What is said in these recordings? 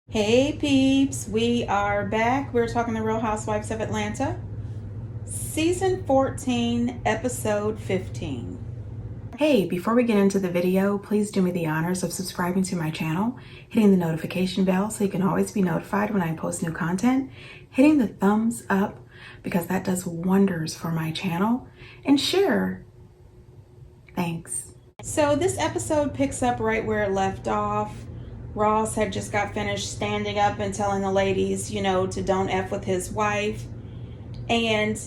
Hey peeps, we are back. We're talking the Real Housewives of Atlanta, season 14, episode 15. Hey, before we get into the video, please do me the honors of subscribing to my channel, hitting the notification bell so you can always be notified when I post new content, hitting the thumbs up because that does wonders for my channel, and share. Thanks. So this episode picks up right where it left off. Ross had just got finished standing up and telling the ladies, to don't F with his wife. And,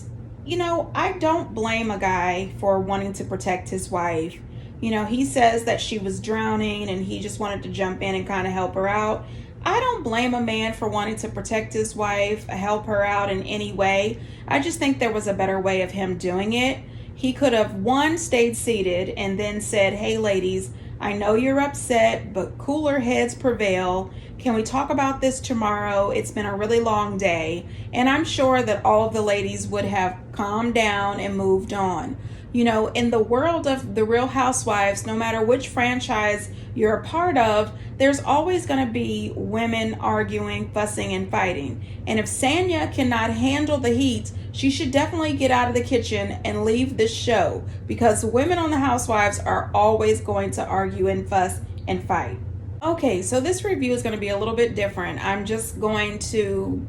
I don't blame a guy for wanting to protect his wife. He says that she was drowning and he just wanted to jump in and kind of help her out. I don't blame a man for wanting to protect his wife, help her out in any way. I just think there was a better way of him doing it. He could have, one, stayed seated and then said, hey, ladies, I know you're upset, but cooler heads prevail. Can we talk about this tomorrow? It's been a really long day. And I'm sure that all of the ladies would have calmed down and moved on. In the world of the Real Housewives, no matter which franchise you're a part of, there's always going to be women arguing, fussing, and fighting. And if Sanya cannot handle the heat, she should definitely get out of the kitchen and leave this show, because women on the Housewives are always going to argue and fuss and fight. Okay, so this review is going to be a little bit different. I'm just going to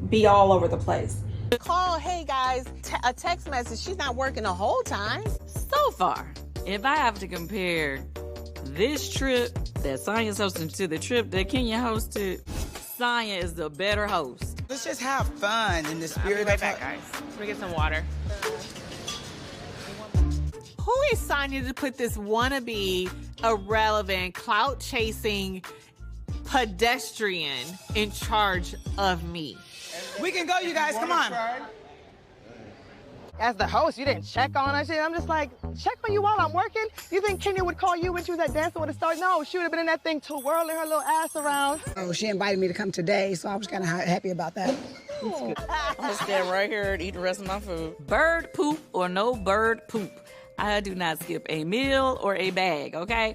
be all over the place. Call, hey guys, a text message. She's not working the whole time. So far, if I have to compare this trip that Sanya's hosting to the trip that Kenya hosted, Sanya is the better host. Let's just have fun in the spirit I'll be right of back, guys. Let me get some water. Who is Sanya to put this wannabe, irrelevant, clout-chasing pedestrian in charge of me? We can go, you guys. Come on. As the host, you didn't check on us. I'm just like, check on you while I'm working? You think Kenya would call you when she was at Dancing with the Stars? No, she would have been in that thing twirling her little ass around. Oh, she invited me to come today, so I was kind of happy about that. I'm gonna stand right here and eat the rest of my food. Bird poop or no bird poop, I do not skip a meal or a bag, okay?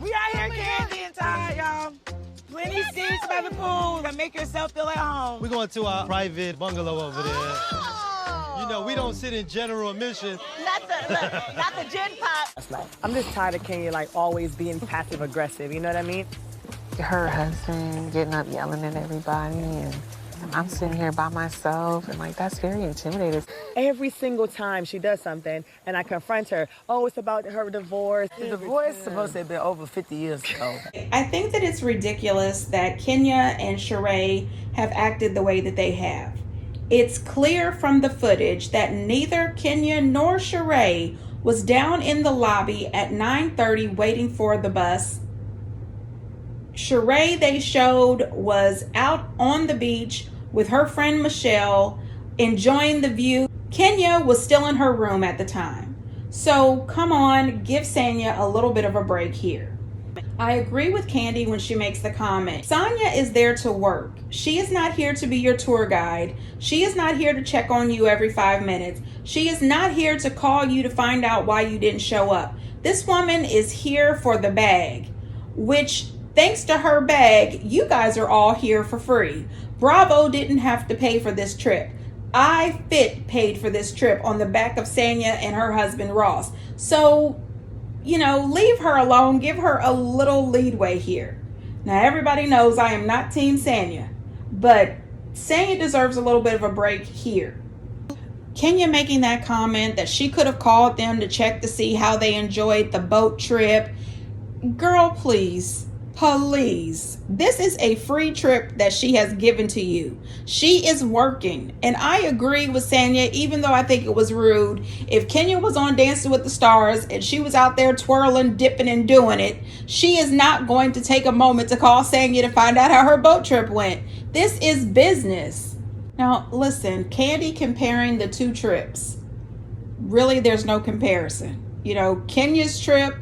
We out here, Candy and Ty, y'all. Plenty seats by the pool to make yourself feel at home. We're going to our private bungalow over there. We don't sit in general admission. Not the gin pop. I'm just tired of Kenya, always being passive aggressive, you know what I mean? Her husband getting up yelling at everybody, and I'm sitting here by myself, and that's very intimidating. Every single time she does something and I confront her, oh, it's about her divorce. The divorce is supposed to have been over 50 years ago. I think that it's ridiculous that Kenya and Sheree have acted the way that they have. It's clear from the footage that neither Kenya nor Sheree was down in the lobby at 9:30 waiting for the bus. Sheree, they showed, was out on the beach with her friend Michelle, enjoying the view. Kenya was still in her room at the time. So come on, give Sanya a little bit of a break here. I agree with Candy when she makes the comment. Sanya is there to work. She is not here to be your tour guide. She is not here to check on you every 5 minutes. She is not here to call you to find out why you didn't show up. This woman is here for the bag, which, thanks to her bag, you guys are all here for free. Bravo didn't have to pay for this trip. iFit paid for this trip on the back of Sanya and her husband Ross. So, leave her alone. Give her a little leadway here. Now, everybody knows I am not Team Sanya, but Sanya deserves a little bit of a break here. Kenya making that comment that she could have called them to check to see how they enjoyed the boat trip. Girl, please. Please. This is a free trip that she has given to you. She is working. And I agree with Sanya, even though I think it was rude. If Kenya was on Dancing with the Stars and she was out there twirling, dipping, and doing it, she is not going to take a moment to call Sanya to find out how her boat trip went. This is business. Now, listen, Candy comparing the two trips. Really, there's no comparison. Kenya's trip,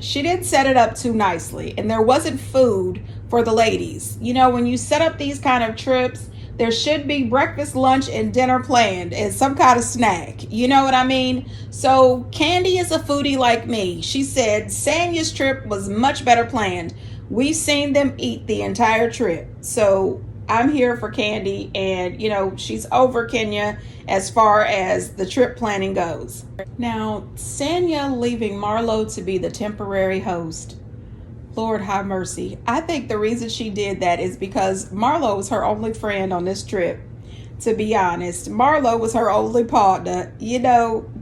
she didn't set it up too nicely, and there wasn't food for the ladies. When you set up these kind of trips, there should be breakfast, lunch, and dinner planned and some kind of snack. You know what I mean? So Candy is a foodie like me. She said Sanya's trip was much better planned. We've seen them eat the entire trip. So I'm here for Kandi, and she's over Kenya as far as the trip planning goes. Now, Sanya leaving Marlo to be the temporary host. Lord have mercy. I think the reason she did that is because Marlo was her only friend on this trip. To be honest, Marlo was her only partner,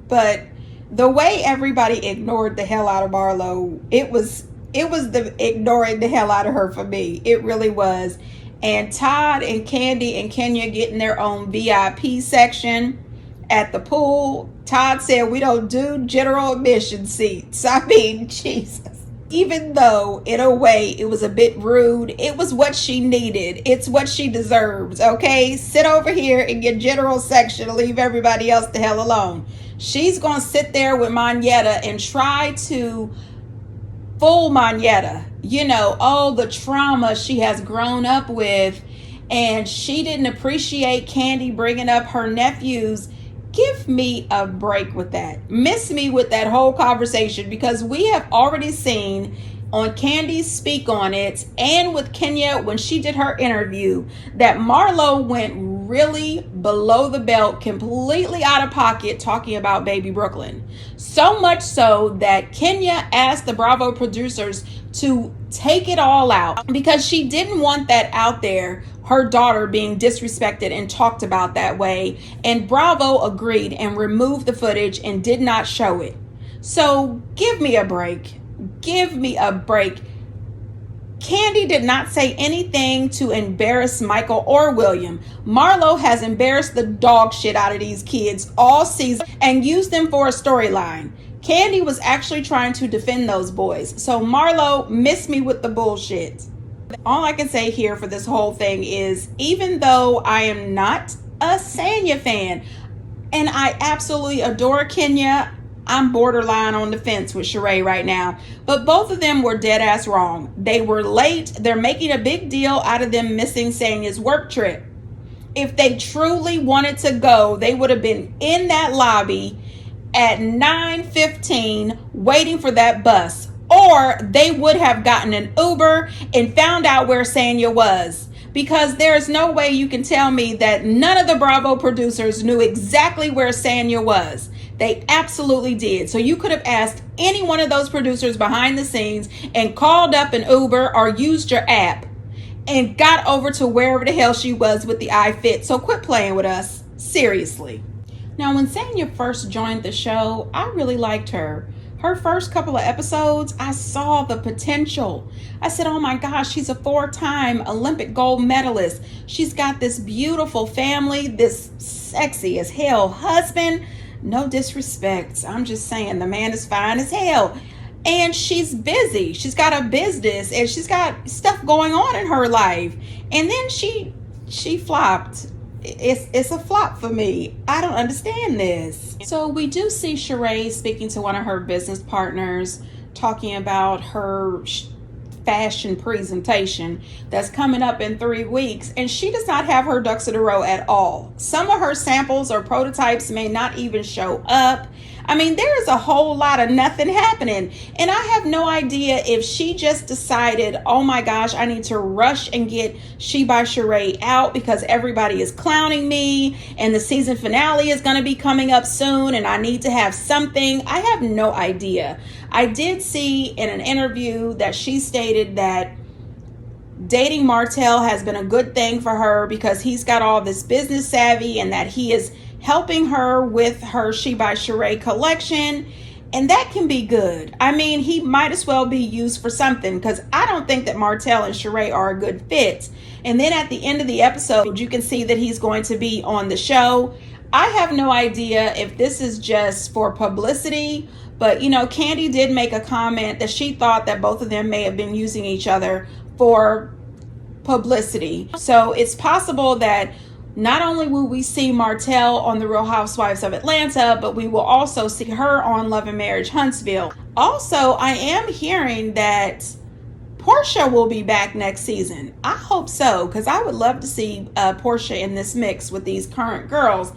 but the way everybody ignored the hell out of Marlo, it was the ignoring the hell out of her for me. It really was. And Todd and Kandi and Kenya getting their own VIP section at the pool. Todd said we don't do general admission seats. I mean, Jesus. Even though, in a way, it was a bit rude, it was what she needed. It's what she deserves, okay? Sit over here in your general section and leave everybody else the hell alone. She's going to sit there with Monyetta and try to fool Monyetta. All the trauma she has grown up with, and she didn't appreciate Kandi bringing up her nephews. Give me a break with that. Miss me with that whole conversation, because we have already seen on Kandi's Speak On It and with Kenya when she did her interview that Marlo went really below the belt, completely out of pocket, talking about baby Brooklyn. So much so that Kenya asked the Bravo producers to take it all out because she didn't want that out there, her daughter being disrespected and talked about that way. And Bravo agreed and removed the footage and did not show it. So give me a break. Give me a break. Kandi did not say anything to embarrass Michael or William. Marlo has embarrassed the dog shit out of these kids all season and used them for a storyline. Kandi was actually trying to defend those boys. So Marlo, miss me with the bullshit. All I can say here for this whole thing is, even though I am not a Sanya fan and I absolutely adore Kenya, I'm borderline on the fence with Sheree right now. But both of them were dead ass wrong. They were late. They're making a big deal out of them missing Sanya's work trip. If they truly wanted to go, they would have been in that lobby at 9:15 waiting for that bus. Or they would have gotten an Uber and found out where Sanya was. Because there's no way you can tell me that none of the Bravo producers knew exactly where Sanya was. They absolutely did. So you could have asked any one of those producers behind the scenes and called up an Uber or used your app and got over to wherever the hell she was with the iFit. So quit playing with us. Seriously. Now, when Sanya first joined the show, I really liked her. Her first couple of episodes, I saw the potential. I said, oh my gosh, she's a 4-time Olympic gold medalist. She's got this beautiful family, this sexy as hell husband. No disrespect. I'm just saying the man is fine as hell. And she's busy. She's got a business and she's got stuff going on in her life. And then she flopped. It's a flop for me. I don't understand this. So we do see Sheree speaking to one of her business partners, talking about her fashion presentation that's coming up in 3 weeks, and she does not have her ducks in a row at all. Some of her samples or prototypes may not even show up. I mean, there is a whole lot of nothing happening, and I have no idea if she just decided, oh my gosh, I need to rush and get She by Sheree out because everybody is clowning me and the season finale is going to be coming up soon and I need to have something. I have no idea. I did see in an interview that she stated that dating Martell has been a good thing for her because he's got all this business savvy and that he is helping her with her She by Sheree collection, and that can be good. I mean, he might as well be used for something because I don't think that Martell and Sheree are a good fit. And then at the end of the episode, you can see that he's going to be on the show. I have no idea if this is just for publicity, but Kandi did make a comment that she thought that both of them may have been using each other for publicity. So it's possible that not only will we see Martell on The Real Housewives of Atlanta, but we will also see her on Love and Marriage Huntsville. Also, I am hearing that Portia will be back next season. I hope so, because I would love to see Portia in this mix with these current girls.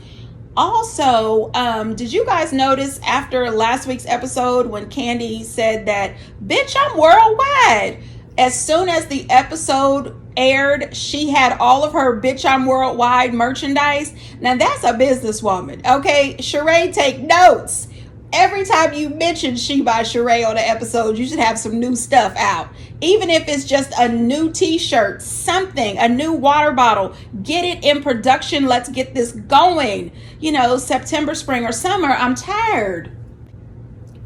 Also, did you guys notice after last week's episode when Kandi said that, bitch, I'm worldwide? As soon as the episode aired, she had all of her Bitch I'm Worldwide merchandise. Now that's a businesswoman, okay? Sheree, take notes. Every time you mention She by Sheree on an episode, you should have some new stuff out. Even if it's just a new t-shirt, something, a new water bottle, get it in production. Let's get this going. You know, September, spring, or summer. I'm tired.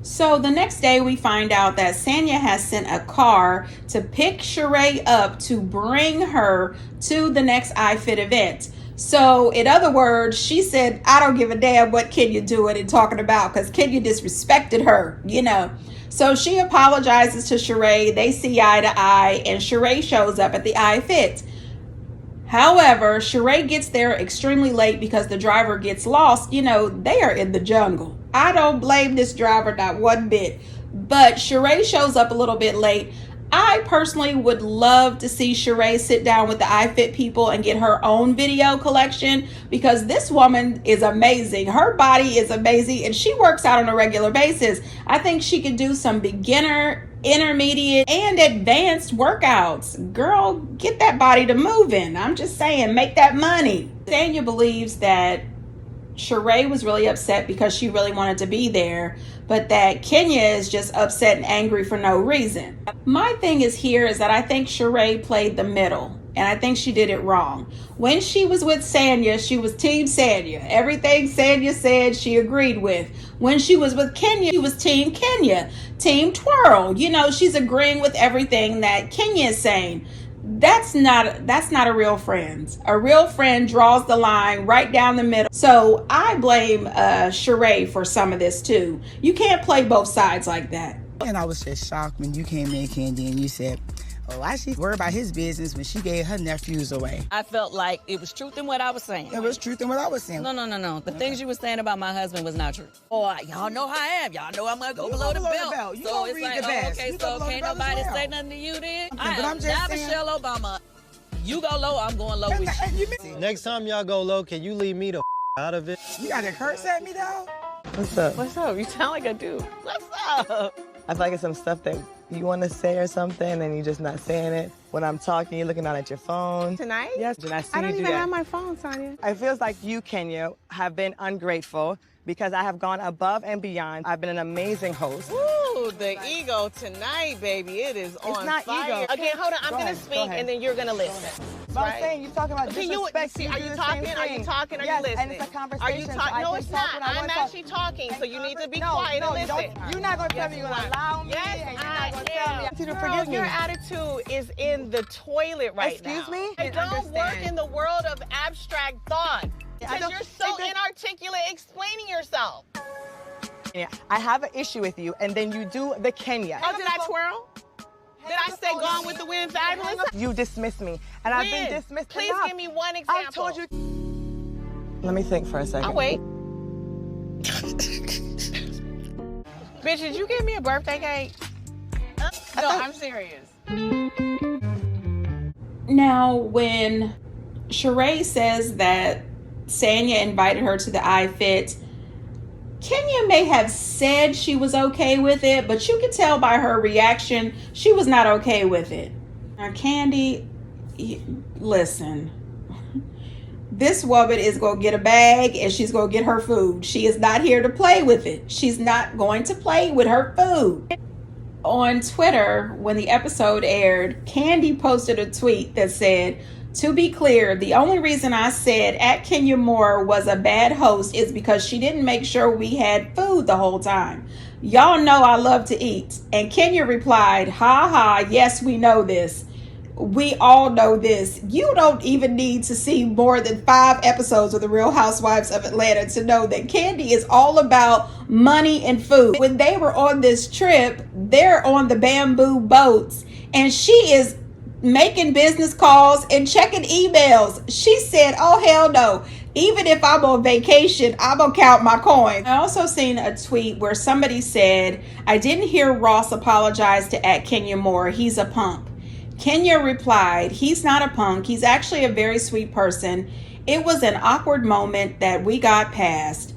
So the next day we find out that Sanya has sent a car to pick Sheree up to bring her to the next iFit event. So in other words, she said, I don't give a damn what Kenya doing and talking about, because Kenya disrespected her, you know. So she apologizes to Sheree. They see eye to eye, and Sheree shows up at the iFit. However, Sheree gets there extremely late because the driver gets lost. You know, they are in the jungle. I don't blame this driver, not one bit. But Sheree shows up a little bit late. I personally would love to see Sheree sit down with the iFit people and get her own video collection, because this woman is amazing. Her body is amazing, and she works out on a regular basis. I think she could do some beginner, intermediate, and advanced workouts. Girl, get that body to moving. I'm just saying, make that money. Sanya believes that Sheree was really upset because she really wanted to be there, but that Kenya is just upset and angry for no reason. My thing is that I think Sheree played the middle, and I think she did it wrong. When she was with Sanya, she was Team Sanya. Everything Sanya said, she agreed with. When she was with Kenya, she was Team Kenya. Team Twirl. You know, she's agreeing with everything that Kenya is saying. That's not a real friend. A real friend draws the line right down the middle. So I blame Sheree for some of this too. You can't play both sides like that. And I was just shocked when you came in, Candy, and you said, oh, why she worried about his business when she gave her nephews away? I felt like it was truth in what I was saying. It was truth in what I was saying. No. The things you were saying about my husband was not true. Oh, y'all know how I am. Y'all know I'm gonna go below the belt. You so gonna it's read like, the best. okay, You so go below can't the belt nobody as well. say nothing to you then? Okay, I but am I'm just not saying- Michelle Obama. You go low, I'm going low with you. Next time y'all go low, can you leave me the out of it? You got to curse at me, though? What's up? What's up? You sound like a dude. What's up? I feel like it's some stuff that you want to say or something and you're just not saying it. When I'm talking, you're looking down at your phone. Tonight? Yes, and I see I don't you do even that. have my phone, Sonia. It feels like you, Kenya, have been ungrateful because I have gone above and beyond. I've been an amazing host. Ooh, the ego tonight, baby. It is on not fire. ego. Again, hold on. I'm Go going ahead, to go speak, ahead. and then you're going to listen. But I'm saying, you're talking about Okay, disrespect. see, are do you the talking? same Are you thing. talking? Are yes, you listening? and it's a Are conversation. you so talking? I No, can it's talk not. when I I'm want to talk. actually talking, so you need to be No, quiet no, and listen. You're not going to tell me you're going to allow me, Yes, and you're I not going to tell me. I am. want you to Girl, forgive me. your attitude is in the toilet right now. Excuse me? I don't work Understand. in the world of abstract thought. Because don't- you're so inarticulate explaining yourself. Yeah, I have an issue with you, and then you do the Kenya. Oh, did I twirl? Did I say Gone with the Wind fabulous? You dismiss me, and I've been When? dismissed Please enough. give me one example. I've told you. Let me think for a second. I'll wait. Bitch, did you give me a birthday cake? No, I'm serious. Now, when Sheree says that Sanya invited her to the iFit, Kenya may have said she was okay with it, but you could tell by her reaction she was not okay with it. Now, Candy, listen. This woman is going to get a bag and she's going to get her food. She is not here to play with it. She's not going to play with her food. On Twitter, when the episode aired, Candy posted a tweet that said, "To be clear, the only reason I said at Kenya Moore was a bad host is because she didn't make sure we had food the whole time. Y'all know I love to eat." And Kenya replied, "Ha ha, yes, we know this. We all know this. You don't even need to see more than 5 episodes of The Real Housewives of Atlanta to know that Candy is all about money and food. When they were on this trip, they're on the bamboo boats, and she is making business calls and checking emails. She said, oh, hell no. Even if I'm on vacation, I'm going to count my coins." I also seen a tweet where somebody said, "I didn't hear Ross apologize to at Kenya Moore. He's a punk." Kenya replied, "He's not a punk. He's actually a very sweet person. It was an awkward moment that we got past."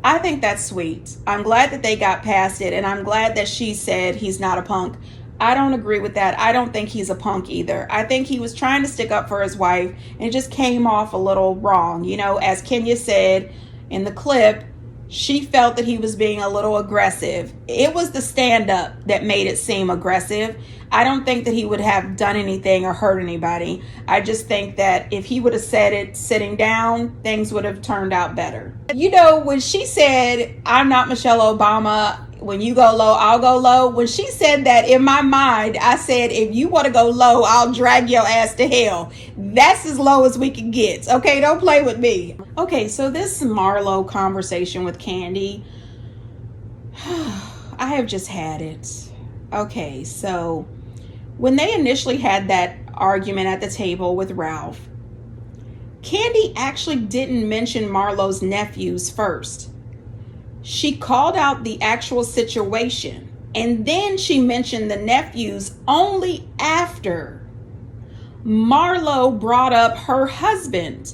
I think that's sweet. I'm glad that they got past it, and I'm glad that she said he's not a punk. I don't agree with that. I don't think he's a punk either. I think he was trying to stick up for his wife and it just came off a little wrong. You know, as Kenya said in the clip, she felt that he was being a little aggressive. It was the stand-up that made it seem aggressive. I don't think that he would have done anything or hurt anybody. I just think that if he would have said it sitting down, things would have turned out better. You know, when she said, I'm not Michelle Obama, when you go low, I'll go low. When she said that, in my mind, I said, if you want to go low, I'll drag your ass to hell. That's as low as we can get. Okay, don't play with me. Okay, so this Marlo conversation with Kandi, I have just had it. Okay, so when they initially had that argument at the table with Ralph, Kandi actually didn't mention Marlo's nephews first. She called out the actual situation, and then she mentioned the nephews only after Marlo brought up her husband.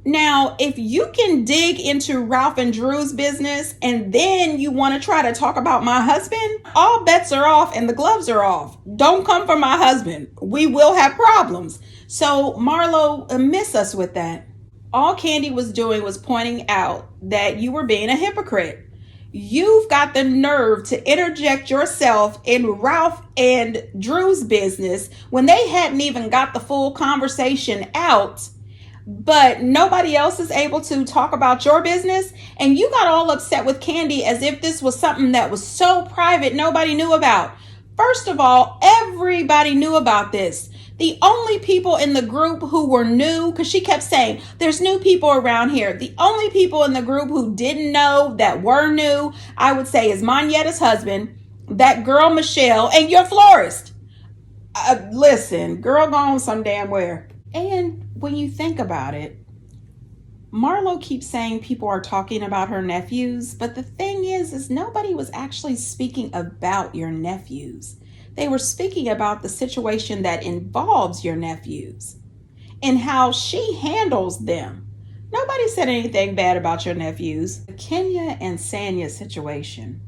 Now, if you can dig into Ralph and Drew's business and then you want to try to talk about my husband, all bets are off and the gloves are off. Don't come for my husband. We will have problems. So Marlo, miss us with that. All Kandi was doing was pointing out that you were being a hypocrite. You've got the nerve to interject yourself in Ralph and Drew's business when they hadn't even got the full conversation out, but nobody else is able to talk about your business. And you got all upset with Kandi as if this was something that was so private nobody knew about. First of all, everybody knew about this. The only people in the group who were new, because she kept saying, there's new people around here. The only people in the group who didn't know that were new, I would say, is Monyetta's husband, that girl Michelle, and your florist. Listen, girl gone some damn where. And when you think about it, Marlo keeps saying people are talking about her nephews, but the thing is nobody was actually speaking about your nephews. They were speaking about the situation that involves your nephews and how she handles them. Nobody said anything bad about your nephews. The Kenya and Sanya situation.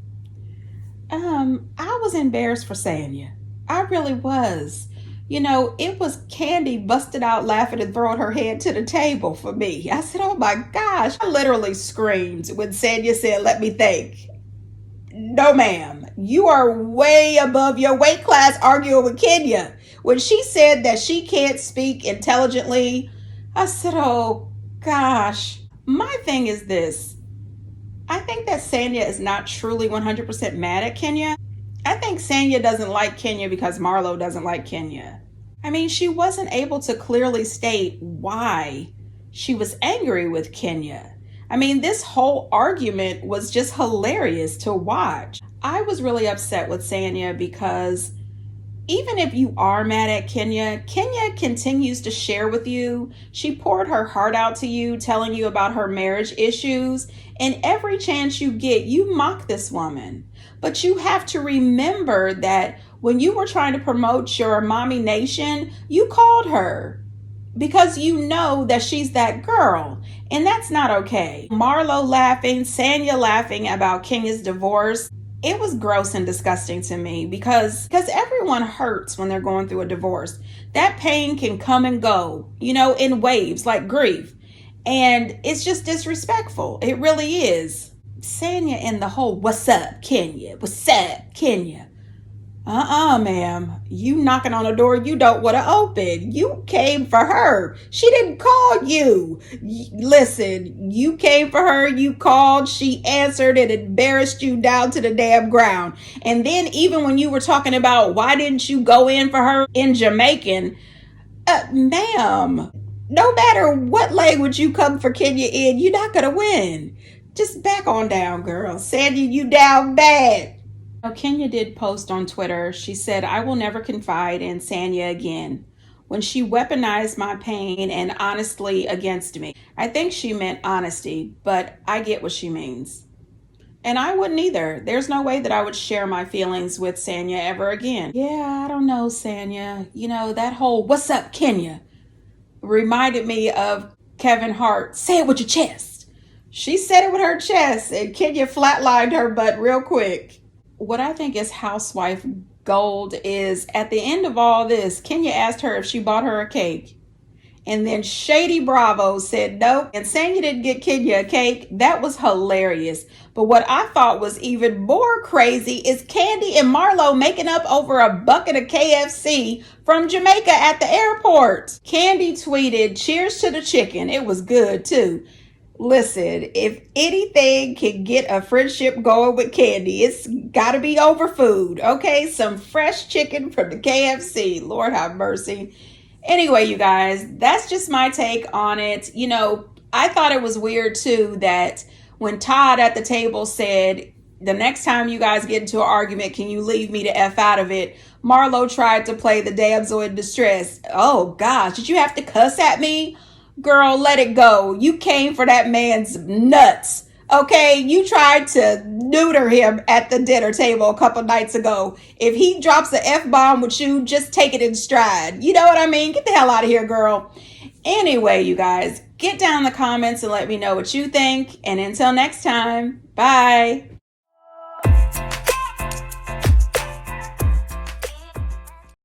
I was embarrassed for Sanya. I really was. You know, it was Kandi busted out laughing and throwing her head to the table for me. I said, oh my gosh. I literally screamed when Sanya said, let me think. No, ma'am. You are way above your weight class arguing with Kenya. When she said that she can't speak intelligently, I said, oh gosh. My thing is this. I think that Sanya is not truly 100% mad at Kenya. I think Sanya doesn't like Kenya because Marlo doesn't like Kenya. I mean, she wasn't able to clearly state why she was angry with Kenya. I mean, this whole argument was just hilarious to watch. I was really upset with Sanya because even if you are mad at Kenya, Kenya continues to share with you. She poured her heart out to you, telling you about her marriage issues. And every chance you get, you mock this woman. But you have to remember that when you were trying to promote your mommy nation, you called her because you know that she's that girl. And that's not okay. Marlo laughing, Sanya laughing about Kenya's divorce. It was gross and disgusting to me because everyone hurts when they're going through a divorce. That pain can come and go, you know, in waves like grief. And it's just disrespectful. It really is. Sanya and the whole, what's up, Kenya? What's up, Kenya? Ma'am. You knocking on a door you don't want to open. You came for her. She didn't call you. Listen, you came for her. You called. She answered and embarrassed you down to the damn ground. And then even when you were talking about why didn't you go in for her in Jamaican, ma'am, no matter what language you come for Kenya in, you're not going to win. Just back on down, girl. Sandy, you down bad. Kenya did post on Twitter. She said, I will never confide in Sanya again. When she weaponized my pain and honestly against me. I think she meant honesty, but I get what she means. And I wouldn't either. There's no way that I would share my feelings with Sanya ever again. Yeah, I don't know, Sanya. You know, that whole, what's up, Kenya? Reminded me of Kevin Hart. Say it with your chest. She said it with her chest and Kenya flatlined her butt real quick. What I think is housewife gold is at the end of all this, Kenya asked her if she bought her a cake. And then Shady Bravo said nope. And saying you didn't get Kenya a cake, that was hilarious. But what I thought was even more crazy is Kandi and Marlo making up over a bucket of KFC from Jamaica at the airport. Kandi tweeted, cheers to the chicken. It was good too. Listen, if anything can get a friendship going with Kandi, it's got to be over food, okay? Some fresh chicken from the KFC. Lord have mercy. Anyway, you guys, that's just my take on it. You know, I thought it was weird too that when Todd at the table said, the next time you guys get into an argument, can you leave me the F out of it? Marlo tried to play the damsel in distress. Oh gosh, did you have to cuss at me? Girl, let it go. You came for that man's nuts. Okay, you tried to neuter him at the dinner table a couple nights ago. If he drops an F-bomb with you, just take it in stride. You know what I mean? Get the hell out of here, girl. Anyway, you guys, get down in the comments and let me know what you think. And until next time, bye.